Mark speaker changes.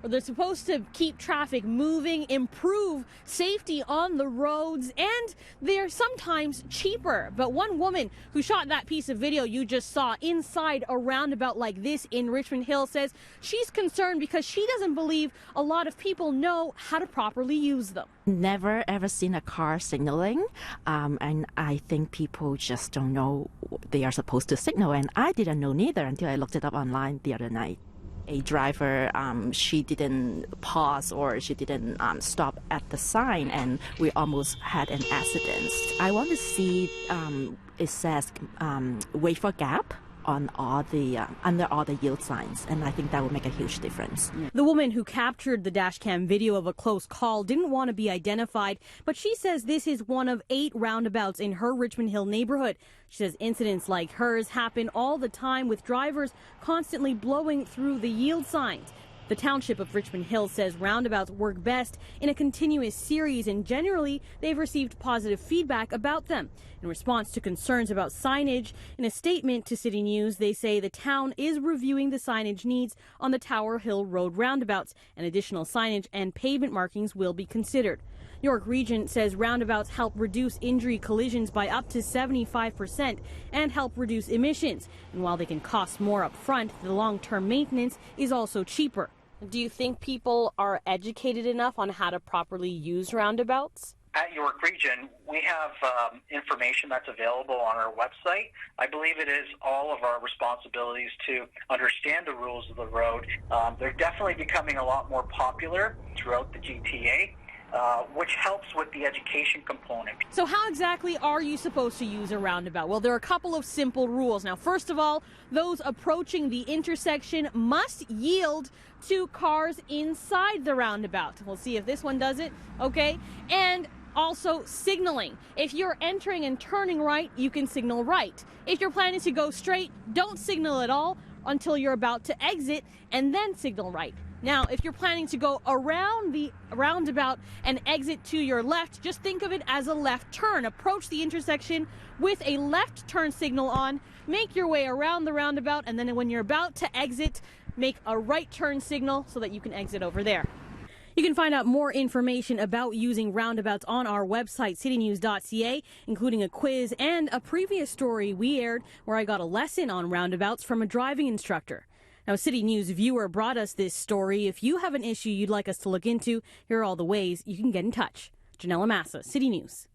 Speaker 1: where they're supposed to keep traffic moving, improve safety on the roads, and they're sometimes cheaper. But one woman who shot that piece of video you just saw inside a roundabout like this in Richmond Hill says she's concerned because she doesn't believe a lot of people know how to properly use them.
Speaker 2: Never ever seen a car signaling, and I think people just don't know they are supposed to signal, and I didn't know neither until I looked it up online the other night. A driver, she didn't pause or she didn't stop at the sign, and we almost had an accident. I want to see it says wait for gap on all the under all the yield signs, and I think that would make a huge difference.
Speaker 1: The woman who captured the dashcam video of a close call didn't want to be identified, but she says this is one of 8 roundabouts in her Richmond Hill neighborhood. She says incidents like hers happen all the time, with drivers constantly blowing through the yield signs. The township of Richmond Hill says roundabouts work best in a continuous series, and generally they've received positive feedback about them. In response to concerns about signage, in a statement to City News, they say the town is reviewing the signage needs on the Tower Hill Road roundabouts, and additional signage and pavement markings will be considered. York Region says roundabouts help reduce injury collisions by up to 75% and help reduce emissions. And while they can cost more up front, the long-term maintenance is also cheaper. Do you think people are educated enough on how to properly use roundabouts?
Speaker 3: At York Region, we have information that's available on our website. I believe it is all of our responsibilities to understand the rules of the road. They're definitely becoming a lot more popular throughout the GTA. Which helps with the education component.
Speaker 1: So how exactly are you supposed to use a roundabout? Well, there are a couple of simple rules. Now, first of all, those approaching the intersection must yield to cars inside the roundabout. We'll see if this one does it. Okay. And also signaling. If you're entering and turning right, you can signal right. If you're planning to go straight, don't signal at all until you're about to exit and then signal right. Now, if you're planning to go around the roundabout and exit to your left, just think of it as a left turn. Approach the intersection with a left turn signal on, make your way around the roundabout, and then when you're about to exit, make a right turn signal so that you can exit over there. You can find out more information about using roundabouts on our website, citynews.ca, including a quiz and a previous story we aired where I got a lesson on roundabouts from a driving instructor. Now, City News viewer brought us this story. If you have an issue you'd like us to look into, here are all the ways you can get in touch. Ginella Massa, City News.